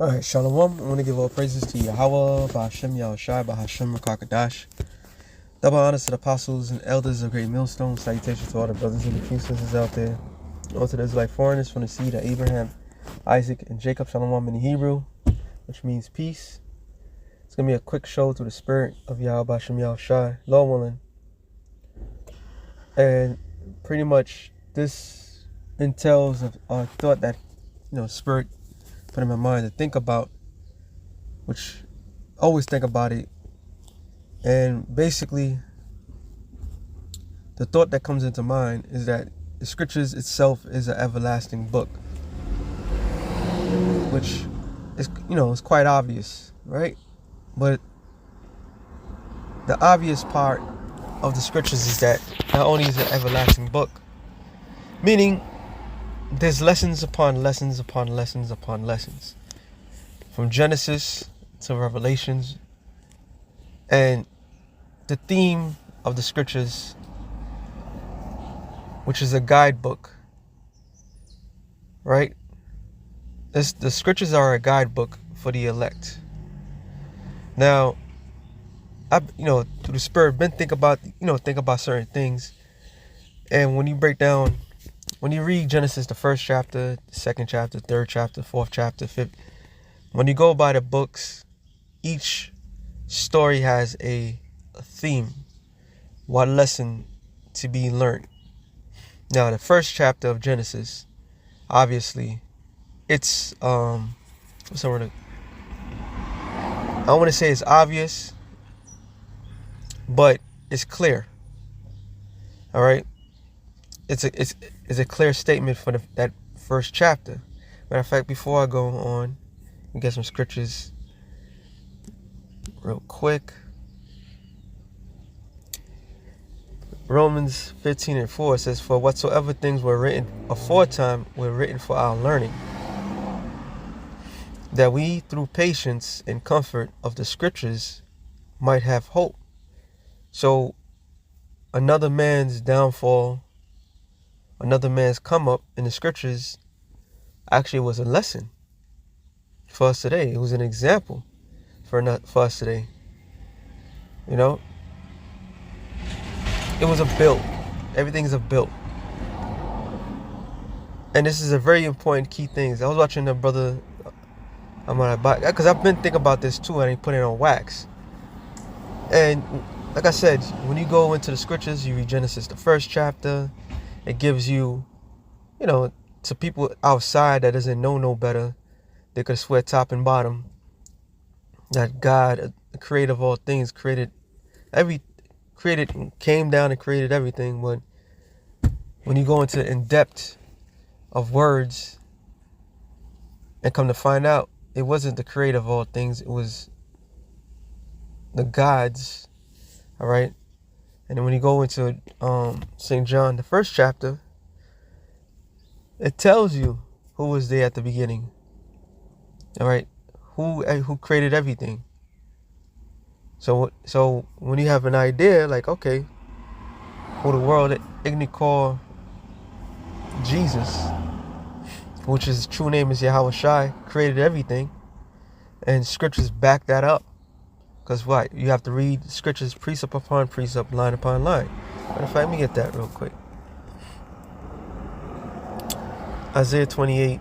Alright, Shalom. I want to give all praises to Yahweh, Ba'ashem, Yahushai, Ba'ashem, Rakakadash. Double honors to the apostles and elders of Great Millstone. Salutations to all the brothers and the king sisters out there. Also, there's like foreigners from the seed of Abraham, Isaac, and Jacob. Shalom in the Hebrew, which means peace. It's going to be a quick show through the spirit of Yahweh, Ba'ashem, Yahushai, Lord willing. And pretty much this entails a thought that, spirit put in my mind to think about, which I always think about it. And basically, the thought that comes into mind is that the scriptures itself is an everlasting book, which is, it's quite obvious, right? But the obvious part of the scriptures is that not only is it an everlasting book, meaning there's lessons upon lessons upon lessons upon lessons, from Genesis to Revelations. And the theme of the scriptures, which is a guidebook, right? The scriptures are a guidebook for the elect. Now, through the spirit, been think about certain things. And when you read Genesis, the first chapter, the second chapter, third chapter, fourth chapter, fifth, when you go by the books, each story has a theme, what lesson to be learned. Now, the first chapter of Genesis, obviously, it's I want to say it's obvious, but it's clear. All right, it's a clear statement for that first chapter. Matter of fact, before I go on, we get some scriptures real quick. Romans 15:4 says, "For whatsoever things were written aforetime were written for our learning, that we through patience and comfort of the scriptures might have hope." So another man's downfall, another man's come up in the scriptures actually was a lesson for us today. It was an example for us today. It was a build. Everything is a build. And this is a very important key thing. I was watching the brother, because I've been thinking about this too, and he put it on wax. And like I said, when you go into the scriptures, you read Genesis, the first chapter, it gives you, to people outside that doesn't know no better, they could swear top and bottom that God, the creator of all things, came down and created everything. But when you go into in depth of words and come to find out, it wasn't the creator of all things, it was the gods. All right. And then when you go into St. John, the first chapter, it tells you who was there at the beginning. All right, who created everything. So when you have an idea, like, okay, who the world ignorantly call Jesus, which his true name is Yahweh Shai, created everything, and scriptures back that up. Because what? You have to read scriptures precept upon precept, line upon line. Matter of fact, let me get that real quick. Isaiah 28.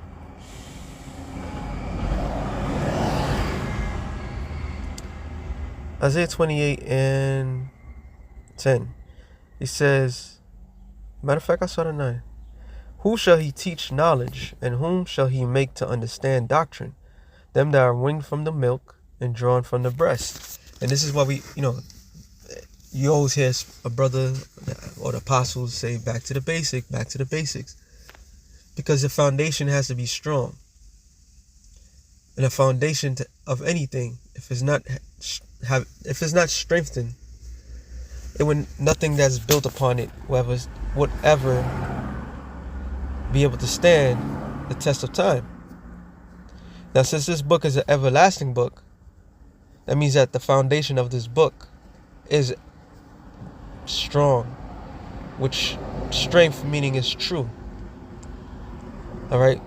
Isaiah 28 and 10. He says, matter of fact, I saw the 9. Who shall he teach knowledge, and whom shall he make to understand doctrine? Them that are weaned from the milk and drawn from the breast. And this is what you always hear a brother or the apostles say, back to the basics. Because the foundation has to be strong. And the foundation of anything, if it's not strengthened, nothing that's built upon it would ever be able to stand the test of time. Now, since this book is an everlasting book, that means that the foundation of this book is strong, which strength meaning is true. All right.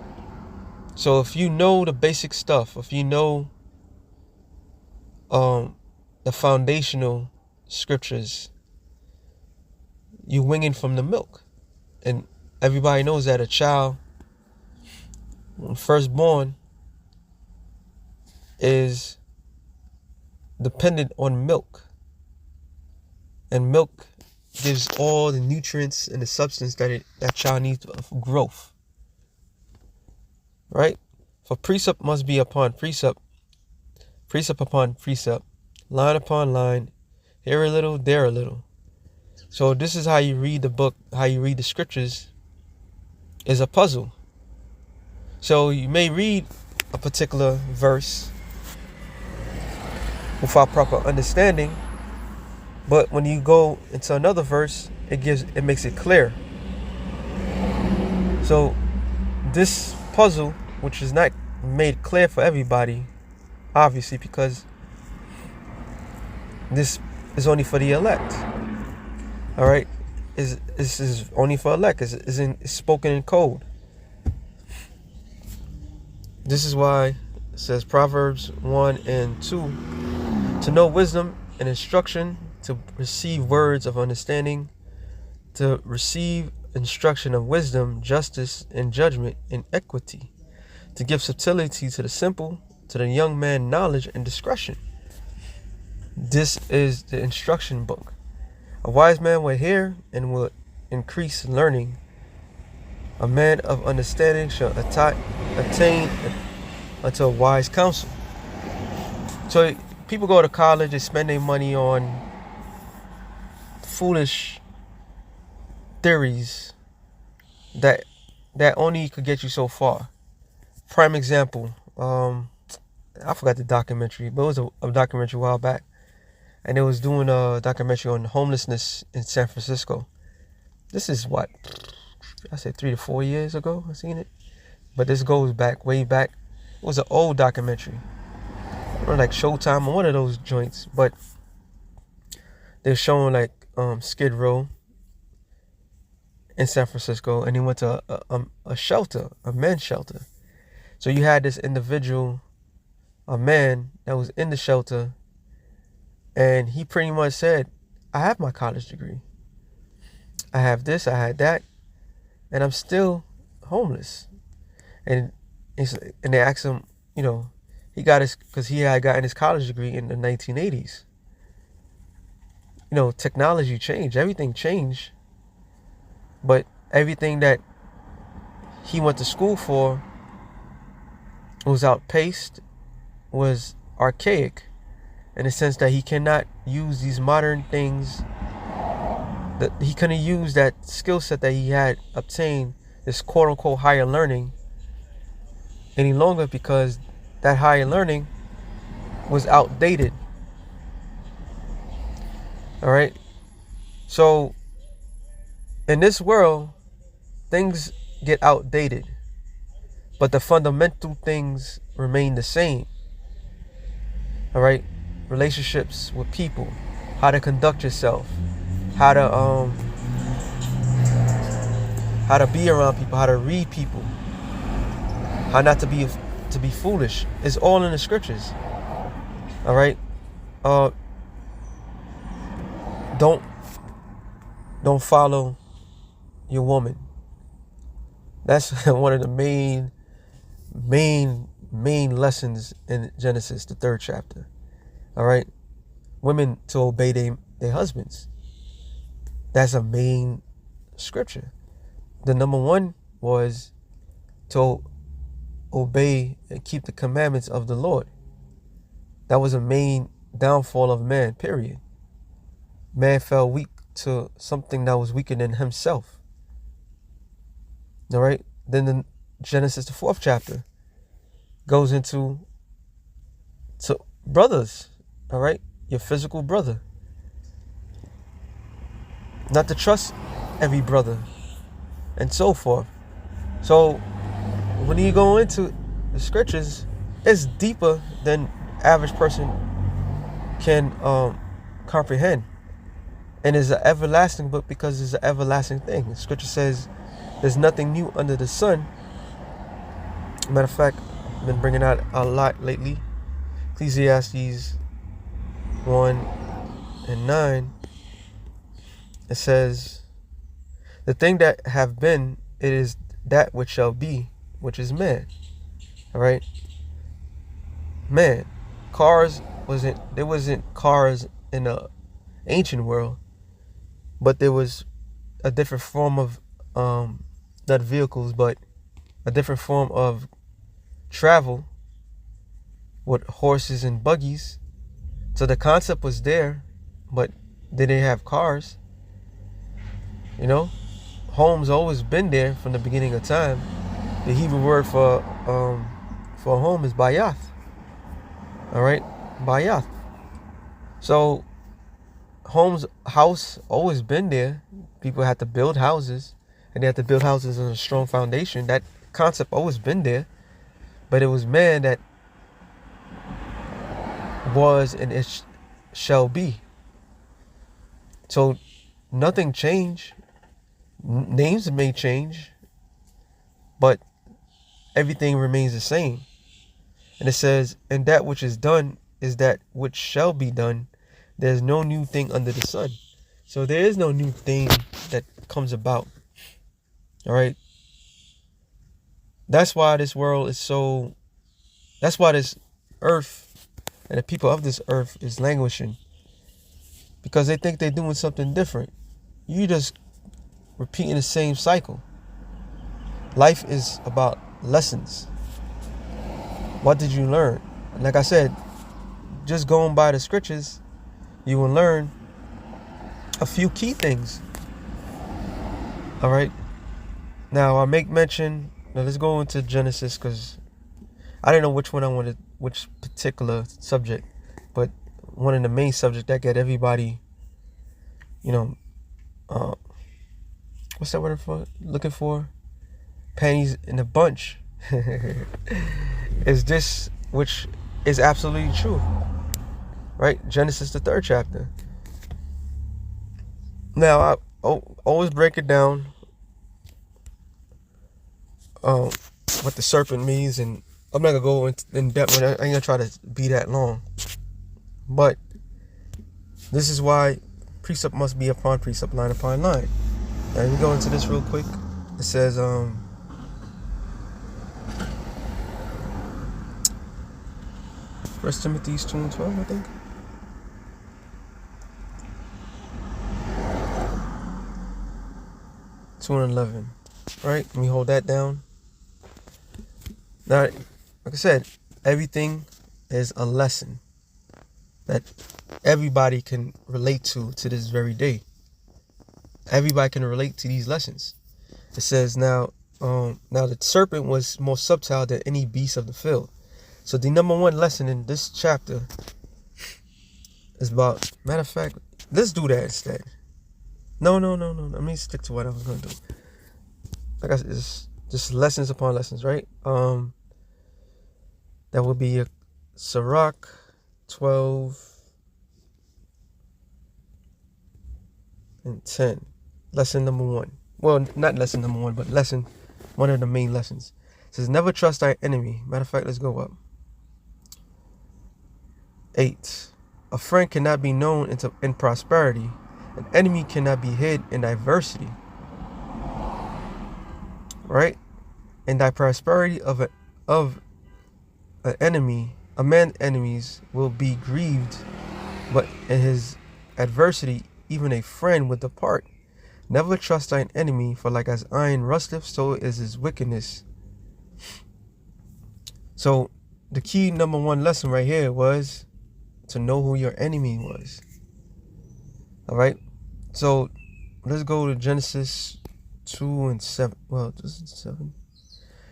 So if you know the basic stuff, if you know the foundational scriptures, you winging from the milk. And everybody knows that a child, when first born, is dependent on milk. And milk gives all the nutrients and the substance that child needs for growth. Right? For precept must be upon precept, precept upon precept, line upon line, here a little, there a little. So this is how you read the book, how you read the scriptures, is a puzzle. So you may read a particular verse without proper understanding, but when you go into another verse, it makes it clear. So this puzzle, which is not made clear for everybody, obviously, because this is only for the elect. All right, this is only for elect. It's spoken in code. This is why it says Proverbs 1 and 2, to know wisdom and instruction, to receive words of understanding, to receive instruction of wisdom, justice, and judgment, and equity, to give subtlety to the simple, to the young man knowledge and discretion. This is the instruction book. A wise man will hear and will increase learning. A man of understanding shall attain unto wise counsel. So people go to college, they spend their money on foolish theories that only could get you so far. Prime example, I forgot the documentary, but it was a documentary a while back. And it was doing a documentary on homelessness in San Francisco. This is what, I said 3 to 4 years ago I seen it. But this goes back, way back. It was an old documentary. Or like Showtime or one of those joints. But they're showing like Skid Row in San Francisco. And he went to a shelter, a men's shelter. So you had this individual, a man that was in the shelter. And he pretty much said, I have my college degree. I have this, I had that. And I'm still homeless. And they asked him, he got because he had gotten his college degree in the 1980s. Technology changed, everything changed. But everything that he went to school for was outpaced, was archaic, in the sense that he cannot use these modern things, that he couldn't use that skill set that he had obtained, this quote unquote higher learning, any longer, because that higher learning was outdated. All right. So in this world, things get outdated, but the fundamental things remain the same. All right. Relationships with people, how to conduct yourself, how to be around people, how to read people, how not to be foolish. It's all in the scriptures. All right. Don't follow your woman. That's one of the main lessons in Genesis, the 3rd chapter. All right. Women to obey their husbands. That's a main scripture. The number one was to obey and keep the commandments of the Lord. That was a main downfall of man, period. Man fell weak to something that was weaker than himself. All right. Then the Genesis, the 4th chapter, goes into brothers. All right. Your physical brother. Not to trust every brother and so forth. So when you go into the scriptures, it's deeper than average person can comprehend. And it's an everlasting book because it's an everlasting thing. The scripture says there's nothing new under the sun. Matter of fact, I've been bringing out a lot lately. Ecclesiastes 1:9. It says, the thing that have been, it is that which shall be, which is man. All right, man. There wasn't cars in the ancient world, but there was a different form of not vehicles, but a different form of travel with horses and buggies. So the concept was there, but they didn't have cars. You know, home's always been there from the beginning of time. The Hebrew word for home is bayath. All right, bayath. So house always been there. People had to build houses, and they had to build houses on a strong foundation. That concept always been there, but it was man that was and it shall be. So nothing changed. Names may change, but everything remains the same. And it says, and that which is done is that which shall be done. There's no new thing under the sun. So there is no new thing that comes about. All right. That's why this world is so, that's why this earth and the people of this earth is languishing. Because they think they're doing something different. You just repeating the same cycle. Life is about lessons. What did you learn? Like I said, just going by the scriptures, you will learn a few key things. All right. Now I make mention. Now let's go into Genesis, because I didn't know which one I wanted, which particular subject, but one of the main subjects that get everybody, what's that word for? Looking for? Panties in a bunch. Is this, which is absolutely true. Right? Genesis, the 3rd chapter. Now, I always break it down. What the serpent means, and I'm not gonna go in depth when I ain't gonna try to be that long. But this is why precept must be upon precept, line upon line. Now we go into this real quick. It says, 1 Timothy 2:12, I think. Two and 11. Right? Let me hold that down. Now, like I said, everything is a lesson that everybody can relate to this very day. Everybody can relate to these lessons. It says now the serpent was more subtle than any beast of the field. So the number one lesson in this chapter is about, matter of fact, let's do that instead. No. Let me stick to what I was going to do. Like I said, it's just lessons upon lessons, right? That would be Sirach 12:10. Lesson number 1. Well, not lesson number 1, but one of the main lessons. It says, never trust thy enemy. Matter of fact, let's go up. 8. A friend cannot be known in prosperity. An enemy cannot be hid in adversity. Right? In thy prosperity of an enemy, a man's enemies will be grieved, but in his adversity, even a friend will depart. Never trust thine enemy, for like as iron rusteth, so is his wickedness. So the key number 1 lesson right here was to know who your enemy was. All right. So let's go to Genesis 2:7. Well, this is 7.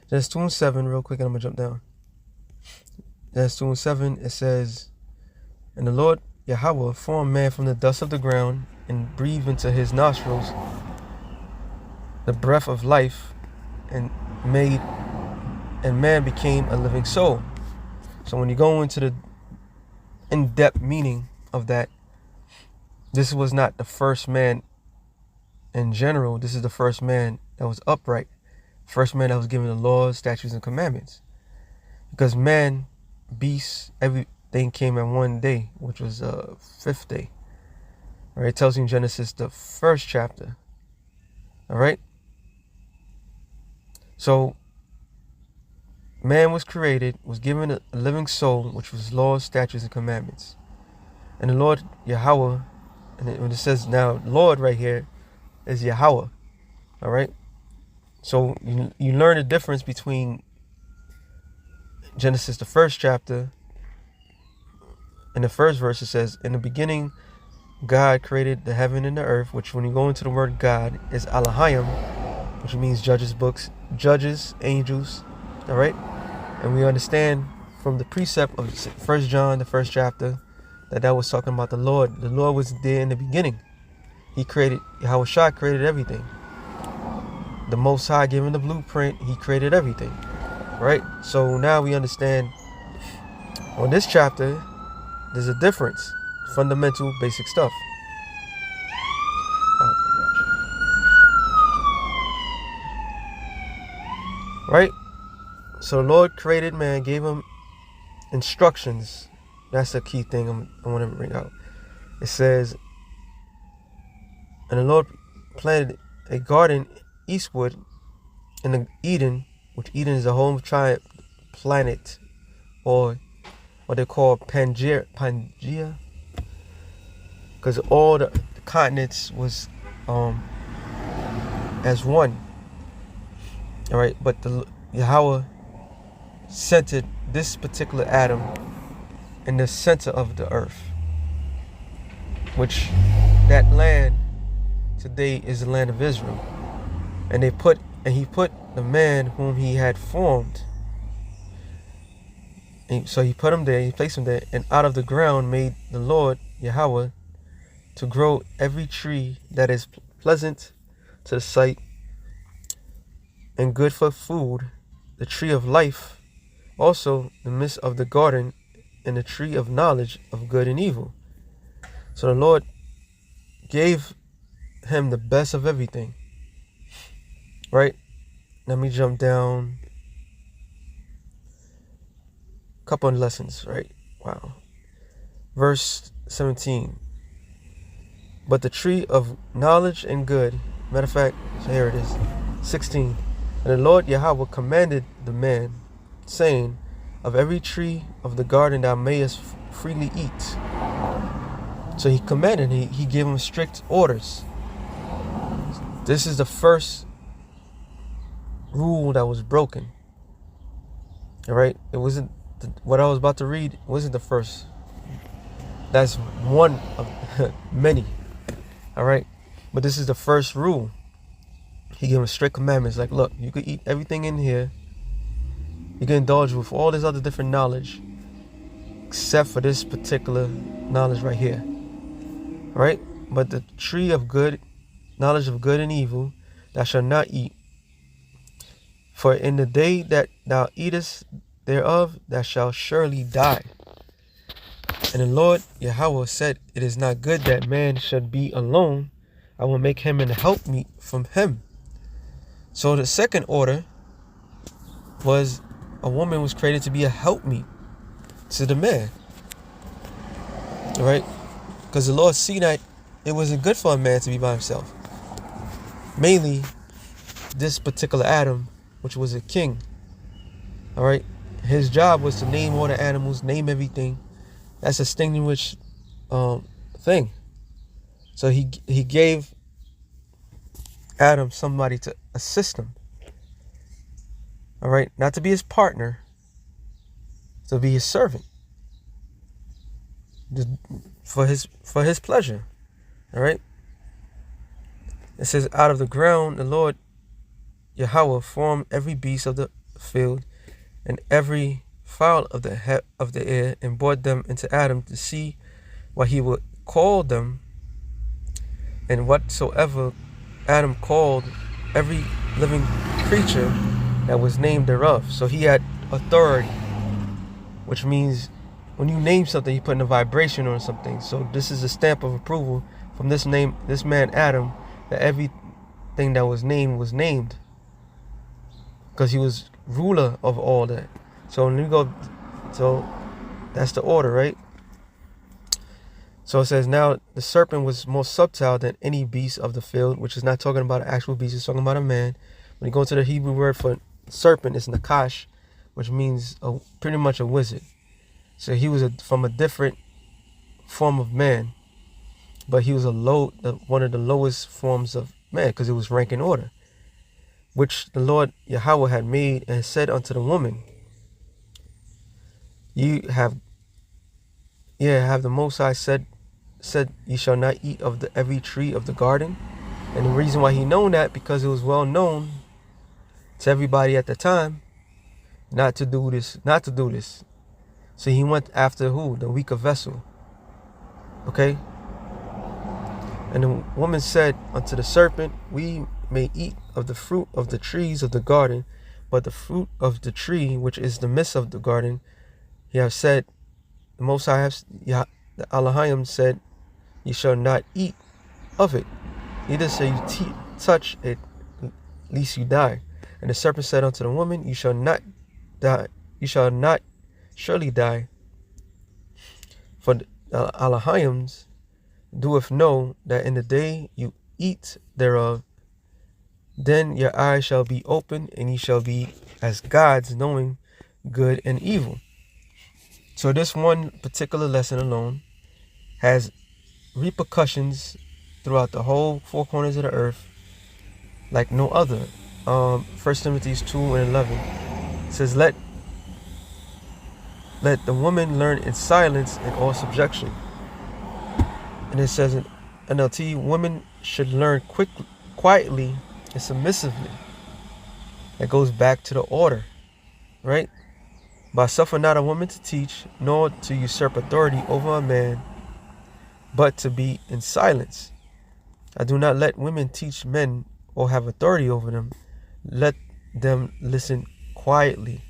Genesis 2:7 real quick, and I'm going to jump down. Genesis 2:7, it says, and the Lord Yahweh formed man from the dust of the ground and breathed into his nostrils the breath of life, and man became a living soul. So when you go into the in-depth meaning of that, this was not the first man in general. This is the first man that was upright First man that was given the laws, statutes, and commandments. Because man, beasts, everything came in one day, which was fifth day. All right, it tells you in Genesis, the first chapter. All right. So man was created, was given a living soul, which was laws, statutes, and commandments. And the Lord Yahweh, and when it says now Lord right here, is Yahweh. All right. So you learn the difference between Genesis, the first chapter. In the first verse, it says, in the beginning, God created the heaven and the earth, which when you go into the word God is Elohim, which means judges, books, judges, angels. All right. And we understand from the precept of 1 John, the first chapter, that was talking about the Lord. The Lord was there in the beginning. He created, Yahweh Shah created everything. The Most High given the blueprint, he created everything. Right? So now we understand on this chapter, there's a difference. Fundamental, basic stuff. Right? So the Lord created man, gave him instructions. That's the key thing I want to bring out. It says, and the Lord planted a garden eastward in the Eden, which Eden is a home planet, or what they call Pangea, because all the continents was as one. All right, but the Yahweh centered this particular Adam in the center of the earth, which that land today is the land of Israel. And he put the man whom he had formed. And so he put him there, he placed him there, and out of the ground made the Lord Yahweh to grow every tree that is pleasant to the sight and good for food, the tree of life, also the midst of the garden, and the tree of knowledge of good and evil. So the Lord gave him the best of everything. Right? Let me jump down a couple of lessons, right? Wow. Verse 17. But the tree of knowledge and good, matter of fact, so here it is. 16. And the Lord Yahweh commanded the man, saying, of every tree of the garden thou mayest freely eat. So he commanded, he gave him strict orders. This is the first rule that was broken. All right, it wasn't what I was about to read. Wasn't the first. That's one of many. All right, but this is the first rule. He gave him strict commandments. Like, look, you could eat everything in here. You can indulge with all this other different knowledge, except for this particular knowledge right here. All right, but the tree of good, knowledge of good and evil, thou shalt not eat. For in the day that thou eatest thereof, thou shalt surely die. And the Lord Yahweh said, it is not good that man should be alone. I will make him an helpmeet from him. So the second order was a woman was created to be a helpmeet to the man. All right? Because the Lord seen that it wasn't good for a man to be by himself. Mainly this particular Adam, which was a king. All right? His job was to name all the animals, name everything. That's a distinguished thing. So he gave Adam somebody to assist him. All right? Not to be his partner, to be his servant. For his pleasure. All right? It says, out of the ground the Lord Yahweh formed every beast of the field and every fowl of the air, and brought them into Adam to see what he would call them. And whatsoever Adam called every living creature that was named thereof. So he had authority, which means when you name something, you put in a vibration on something. So this is a stamp of approval from this man Adam, that everything that was named was named. because he was ruler of all that. So when you go, so that's the order, right? So it says, now the serpent was more subtle than any beast of the field, which is not talking about an actual beast, it's talking about a man. When you go to the Hebrew word for serpent, it's nakash, which means pretty much a wizard. So he was from a different form of man, but he was one of the lowest forms of man, because it was rank and order, which the Lord Yahweh had made, and said unto the woman, have the Most High said, ye shall not eat of every tree of the garden. And the reason why he known that, because it was well known to everybody at the time not to do this. So he went after who? The weaker vessel. Okay? And the woman said unto the serpent, we may eat of the fruit of the trees of the garden, but the fruit of the tree which is the midst of the garden, he have said, the Most High the Elohim said, ye shall not eat of it, neither shall you touch it, lest you die. And the serpent said unto the woman, you shall not die, you shall not surely die. For the Elohim doeth know that in the day you eat thereof, then your eyes shall be opened, and ye shall be as gods, knowing good and evil. So this one particular lesson alone has repercussions throughout the whole four corners of the earth like no other. 1 Timothy 2:11 says, let the woman learn in silence and all subjection. And it says in NLT, women should learn quietly and submissively. That goes back to the order, right? But suffer not a woman to teach, nor to usurp authority over a man, but to be in silence. I do not let women teach men or have authority over them. Let them listen quietly.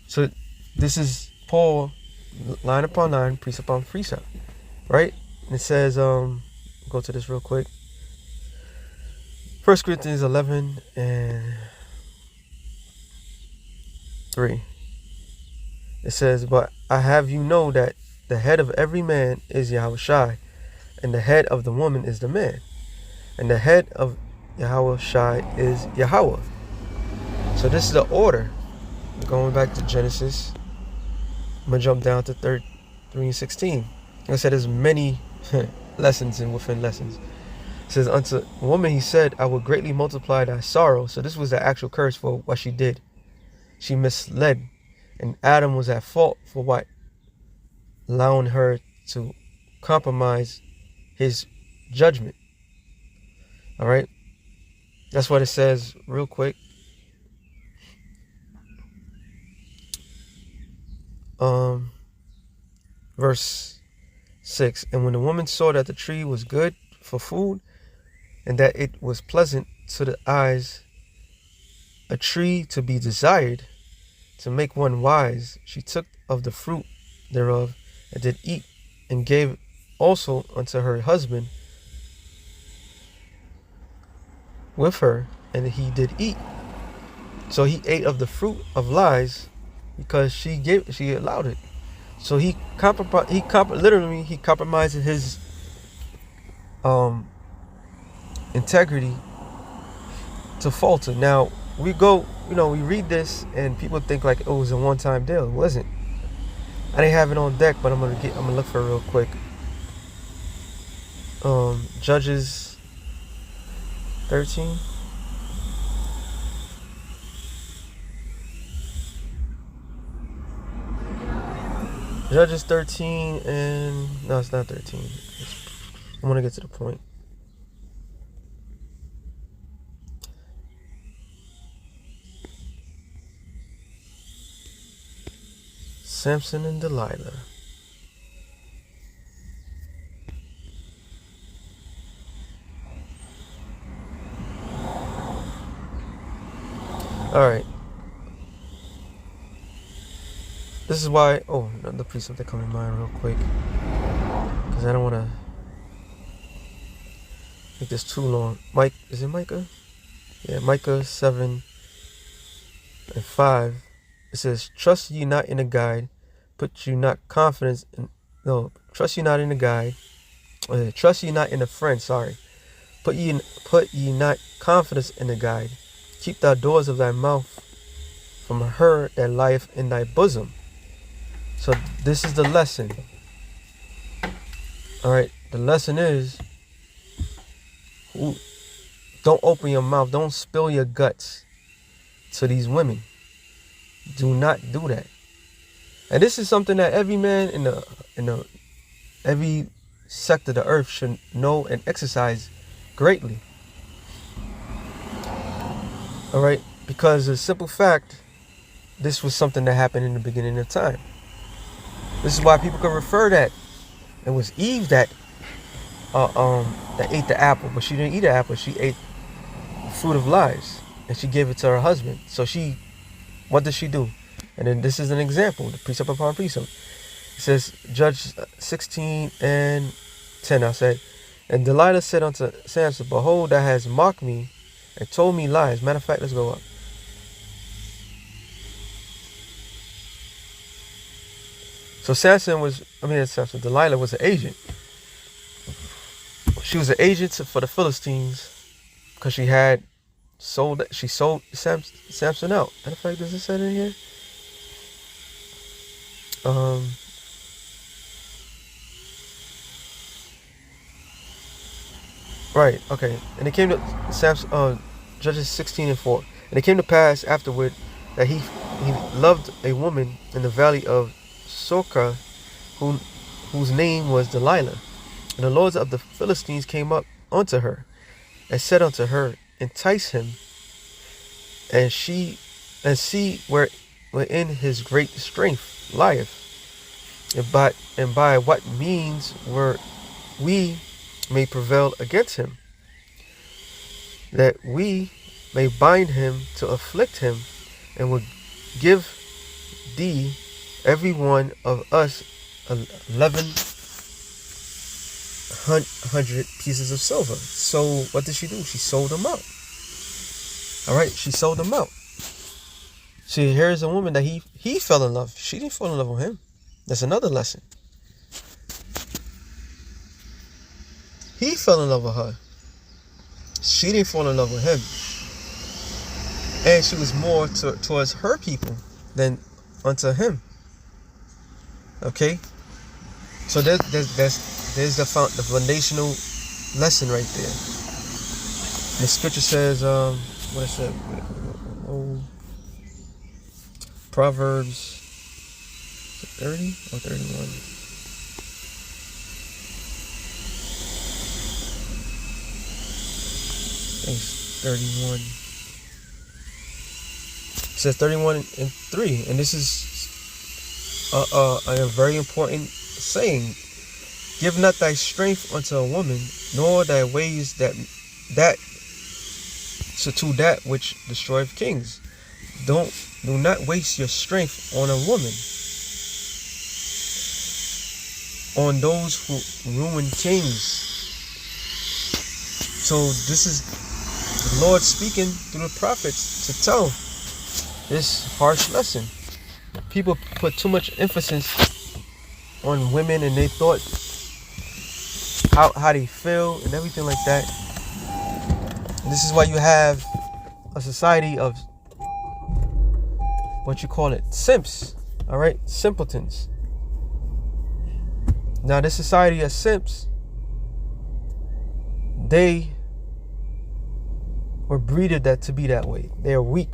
So this is Paul, line upon line, precept upon precept, right? And it says, go to this real quick. 1 Corinthians 11 and 3. It says, but I have you know that the head of every man is Yahushai, and the head of the woman is the man, and the head of Yahushai is Yahweh. So this is the order. Going back to Genesis, I'm going to jump down to 3:16. Like I said, there's many lessons and within lessons. It says, unto woman he said, I will greatly multiply thy sorrow. So this was the actual curse for what she did. She misled, and Adam was at fault for what? Allowing her to compromise his judgment. All right, that's what it says real quick. Verse 6. And when the woman saw that the tree was good for food, and that it was pleasant to the eyes, a tree to be desired, to make one wise, she took of the fruit thereof, and did eat, and gave also unto her husband with her, and he did eat. So he ate of the fruit of lies because she allowed it. So he compromised his integrity to falter. Now we read this and people think like it was a one-time deal. It wasn't. I didn't have it on deck, but I'm gonna look for it real quick. Judges 13. Judges 13 and no, it's not 13. I want to get to the point. Samson and Delilah. All right. This is why. Oh, the precept that come in mind real quick, because I don't want to make this too long. Is it Micah? Yeah, Micah 7, and 5, it says, trust ye not in a guide, put you not confidence in, no, trust ye not in a guide, trust ye not in a friend, sorry. Put ye not confidence in a guide. Keep thy doors of thy mouth from her that lieth in thy bosom. So this is the lesson. Alright, the lesson is, don't open your mouth, don't spill your guts to these women. Do not do that. And this is something that every man in every sector of the earth should know and exercise greatly. Alright, because the simple fact, this was something that happened in the beginning of time. This is why people can refer that it was Eve that ate the apple, but she didn't eat the apple. She ate the fruit of lies, and she gave it to her husband. So what did she do? And then this is an example, the precept upon precept. It says, Judge 16 and 10, I said, and Delilah said unto Samson, behold, thou hast mocked me and told me lies. Matter of fact, let's go up. So Delilah was an agent. She was an agent for the Philistines because she sold Samson out. Matter of fact, does it say it in here? Right, okay. And it came to Judges 16 and 4. And it came to pass afterward that he loved a woman in the valley of Sorka, whose name was Delilah. And the lords of the Philistines came up unto her, and said unto her, entice him, and see wherein his great strength lieth, and by what means we may prevail against him, that we may bind him to afflict him, and will give thee every one of us 1,100 pieces of silver. So what did she do? She sold them out. All right, she sold them out. See, here's a woman that he fell in love. She didn't fall in love with him. That's another lesson. He fell in love with her. She didn't fall in love with him. And she was more towards her people than unto him. Okay? So there's the foundational lesson right there. The scripture says, what is it? Proverbs 30 or 31? I think it's 31. It says 31 and 3. And this is a very important saying. Give not thy strength unto a woman, nor thy ways to that which destroyeth kings. Do not waste your strength on a woman, on those who ruin kings. So this is the Lord speaking through the prophets to tell this harsh lesson. People put too much emphasis on women, and they thought how they feel and everything like that. And this is why you have a society of simps. All right, simpletons. Now this society of simps, they were breeded to be that way. They are weak.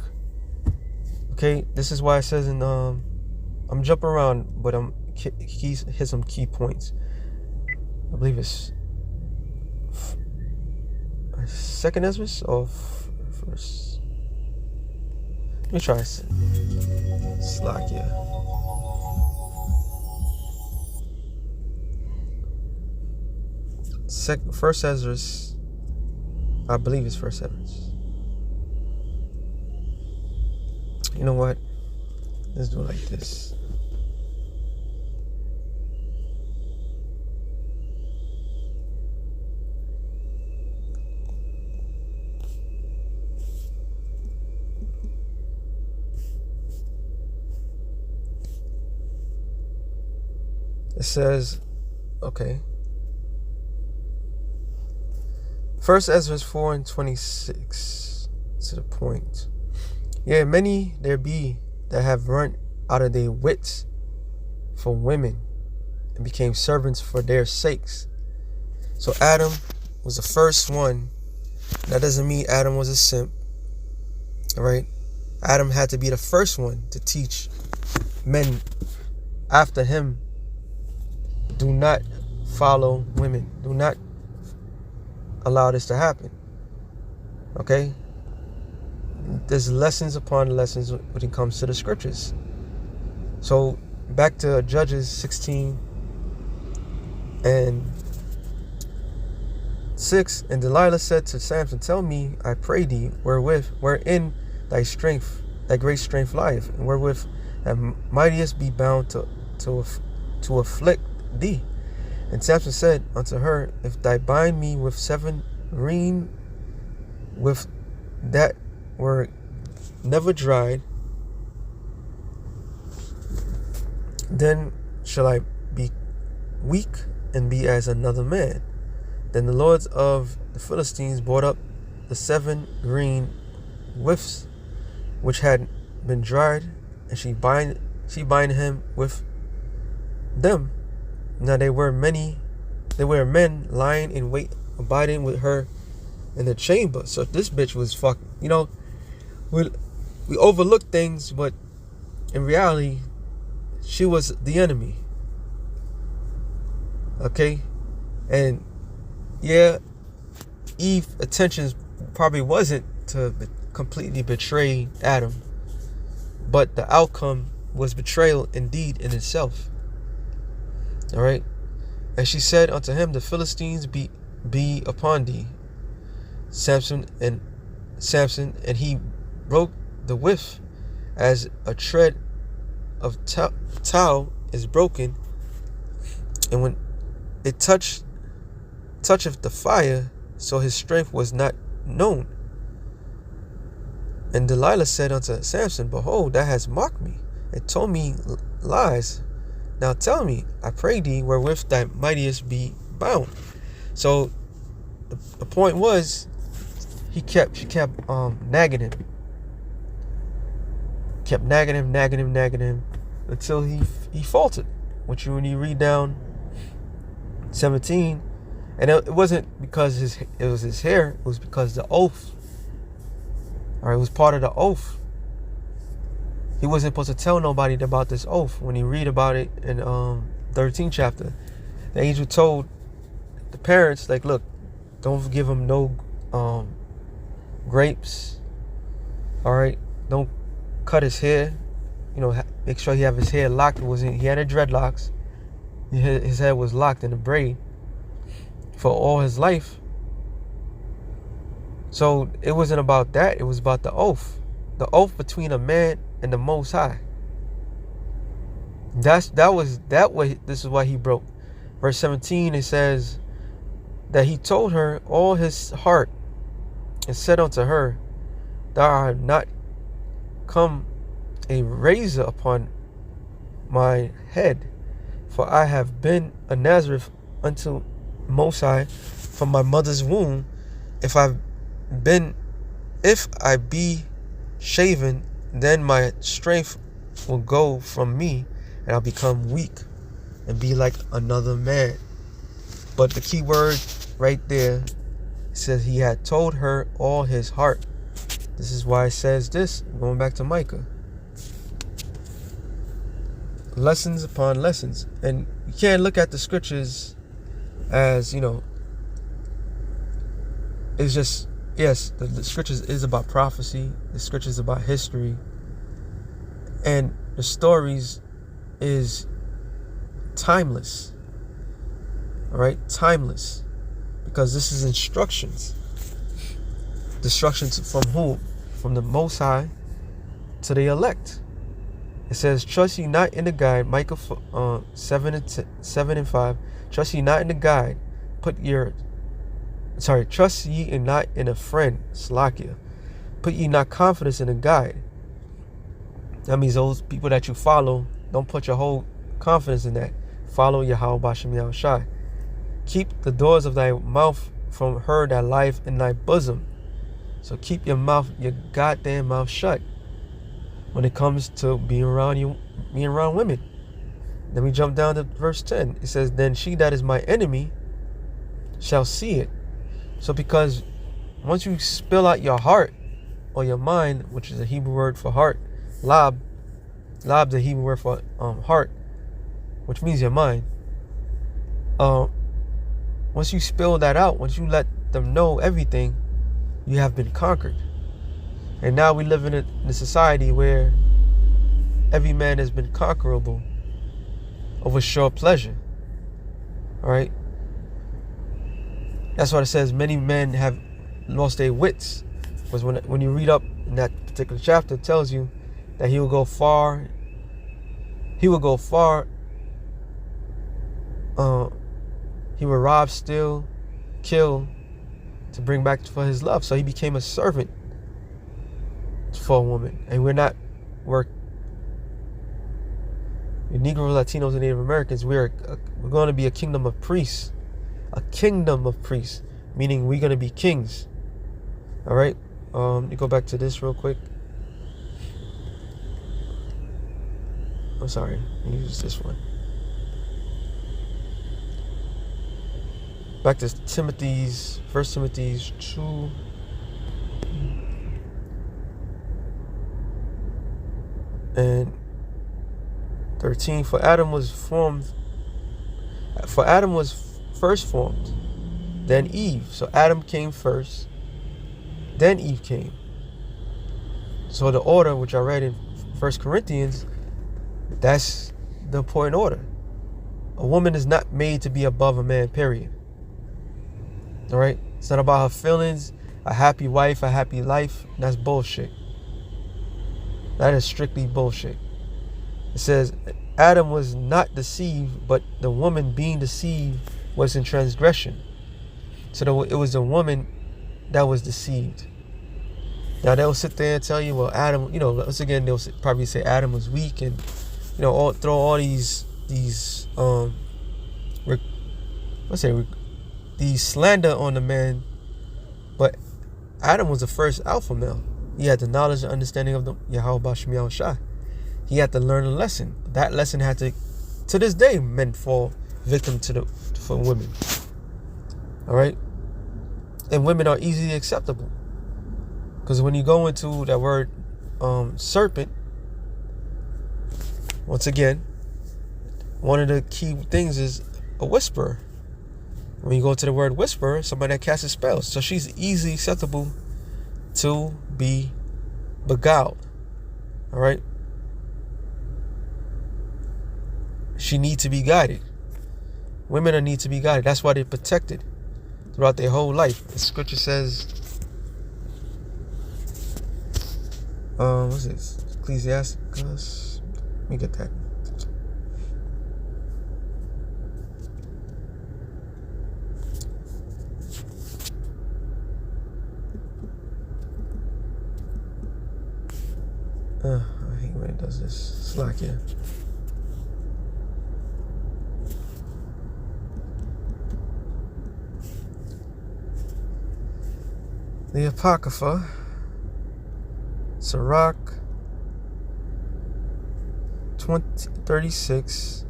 Okay, this is why it says in I'm jumping around, but hit some key points. I believe it's second Ezra or first. Let me try Slakia. First Ezra, I believe it's first Ezra. You know what? Let's do it like this. It says, okay. 1 Ezra 4:26, to the point. Yeah, many there be that have run out of their wits for women and became servants for their sakes. So Adam was the first one. That doesn't mean Adam was a simp. All right? Adam had to be the first one to teach men after him, do not follow women. Do not allow this to happen. Okay? There's lessons upon lessons when it comes to the scriptures. So back to Judges 16:6. And Delilah said to Samson, tell me, I pray thee, wherein thy great strength lieth, and wherewith thou mightest be bound to afflict thee. And Samson said unto her, if thou bind me with 7 reins, with that were never dried, then shall I be weak and be as another man. Then the lords of the Philistines brought up the 7 green withs which had been dried, and she bind him with them. Now there were men lying in wait, abiding with her in the chamber. So this bitch was fucking, we overlook things, but in reality, she was the enemy. Okay? And yeah, Eve's intentions probably wasn't to completely betray Adam, but the outcome was betrayal indeed in itself. All right? And she said unto him, the Philistines be upon thee, Samson, and he broke the with as a thread of tow is broken, and when it toucheth the fire, so his strength was not known. And Delilah said unto Samson, behold, thou hast mocked me, and told me lies. Now tell me, I pray thee, wherewith thy mightiest be bound. So the point was, she kept nagging him. Kept nagging him until he faltered. When you read down 17, and it wasn't because it was his hair, it was because the oath. All right, it was part of the oath. He wasn't supposed to tell nobody about this oath. When you read about it in 13th chapter, the angel told the parents, like, look, don't give him no grapes. All right, don't cut his hair. Make sure he have his hair locked. He had a dreadlocks. His head was locked in a braid for all his life. So it wasn't about that. It was about the oath. The oath between a man and the Most High. This is why he broke. Verse 17, it says that he told her all his heart, and said unto her, thou art not come a razor upon my head, for I have been a Nazareth unto Most High from my mother's womb. If I be shaven, then my strength will go from me, and I'll become weak and be like another man. But the key word right there says he had told her all his heart. This is why it says this, going back to Micah. Lessons upon lessons. And you can't look at the scriptures as, it's just, yes, the scriptures is about prophecy. The scriptures is about history. And the stories is timeless. All right? Timeless. Because this is instructions. Instructions from who? From the Most High to the elect. It says, trust ye not in the guide, Micah 7:5. Trust ye not in the guide. Trust ye not in a friend, Slakia. Put ye not confidence in a guide. That means those people that you follow, don't put your whole confidence in that. follow Yahweh Bashem Yahushai. Keep the doors of thy mouth from her that lieth in thy bosom. So keep your goddamn mouth shut when it comes to being around women. Then we jump down to verse 10. It says, then she that is my enemy shall see it. So because once you spill out your heart or your mind, which is a Hebrew word for heart, lab the Hebrew word for heart, which means your mind. Once you spill that out, once you let them know everything, you have been conquered. And now we live in a society where every man has been conquerable over short pleasure. All right. That's what it says. Many men have lost their wits. Because when you read up in that particular chapter, it tells you that he will go far. He will go far. He will rob, steal, kill to bring back for his love. So he became a servant for a woman. And we're Negro, Latinos, and Native Americans, we're going to be a kingdom of priests. A kingdom of priests, meaning we're going to be kings. All right. Let me go back to this real quick. I'm sorry. Let me use this one. Back to 1 Timothy 2. And 13. For Adam was first formed, then Eve. So Adam came first, then Eve came. So the order, which I read in 1 Corinthians, that's the important order. A woman is not made to be above a man, period. All right? It's not about her feelings, a happy wife, a happy life. That's bullshit. That is strictly bullshit. It says, Adam was not deceived, but the woman being deceived was in transgression. So it was the woman that was deceived. Now they'll sit there and tell you, well, Adam, once again, they'll probably say Adam was weak and, throw all these slander on the man. But Adam was the first alpha male. He had the knowledge and understanding of the Yahweh Bashem Yahushai. He had to learn a lesson. That lesson had to this day, men fall victim for women. All right? And women are easily acceptable. Because when you go into that word serpent, once again, one of the key things is a whisperer. When you go to the word whisperer, somebody that casts spells. So she's easily acceptable to be beguiled. All right? She needs to be guided. Women need to be guided. That's why they're protected throughout their whole life. The scripture says, what's this? Ecclesiasticus. Let me get that. I hate when it does this. Slack here. The Apocrypha, Sirach 36.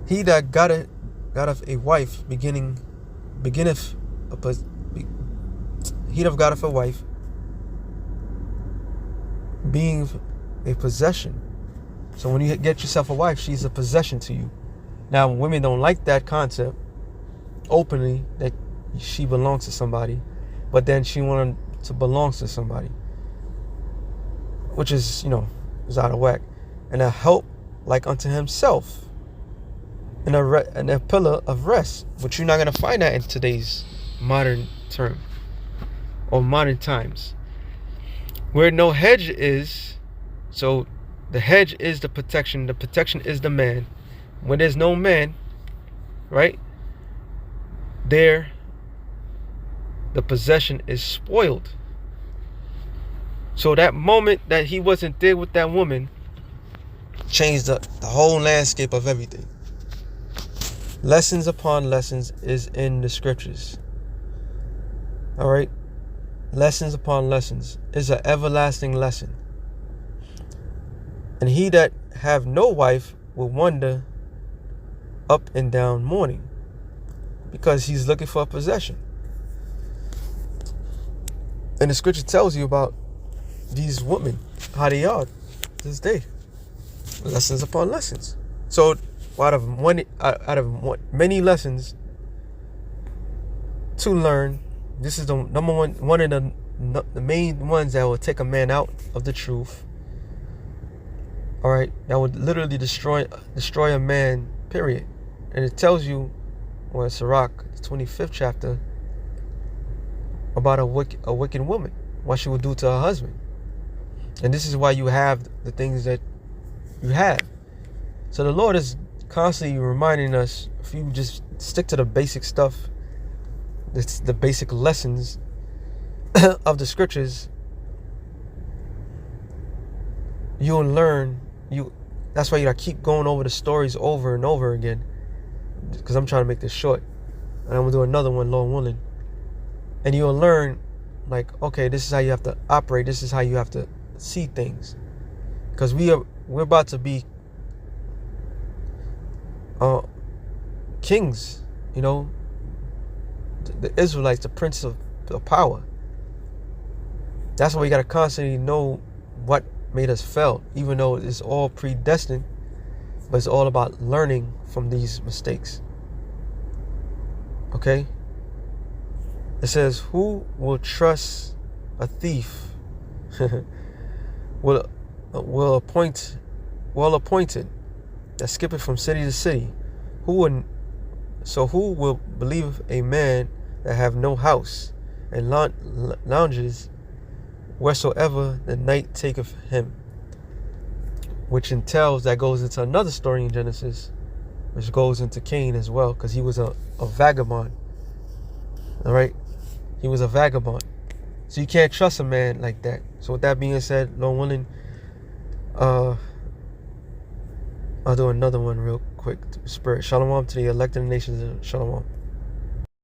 He that gotteth a wife beginneth he that gotteth a wife being a possession. So when you get yourself a wife, she's a possession to you. Now women don't like that concept openly, that she belongs to somebody, but then she wanted to belong to somebody, which is is out of whack. And a help like unto himself, and a pillar of rest, which you're not going to find that in today's modern term or modern times. Where no hedge is, so the hedge is the protection is the man. When there's no man, right, there the possession is spoiled. So that moment that he wasn't there with that woman, changed the whole landscape of everything. Lessons upon lessons is in the scriptures. All right? Lessons upon lessons is an everlasting lesson. And he that have no wife will wander up and down mourning, because he's looking for a possession. And the scripture tells you about these women, how they are this day. Lessons upon lessons. So out of many lessons to learn, this is the number one of the main ones that will take a man out of the truth. All right, that would literally destroy a man, period. And it tells you, well, Sirach, the 25th chapter, about a wicked woman, what she will do to her husband. And this is why you have the things that you have. So the Lord is constantly reminding us, if you just stick to the basic stuff, it's the basic lessons of the scriptures, you'll learn. That's why you gotta keep going over the stories over and over again, because I'm trying to make this short, and I'm gonna do another one, Lord willing. And you'll learn, like, okay, this is how you have to operate. This is how you have to see things, because we're about to be kings, you know, the Israelites, the prince of the power. That's why we got to constantly know what made us fail, even though it's all predestined, but it's all about learning from these mistakes. Okay? It says, who will trust a thief? well appointed that skippeth from city to city. Who will believe a man that have no house, and lounges wheresoever the night taketh him? Which entails, that goes into another story in Genesis, which goes into Cain as well, because he was a vagabond. All right, he was a vagabond. So you can't trust a man like that. So with that being said, Lord willing, I'll do another one real quick. Spirit, shalom to the elected nations. Shalom.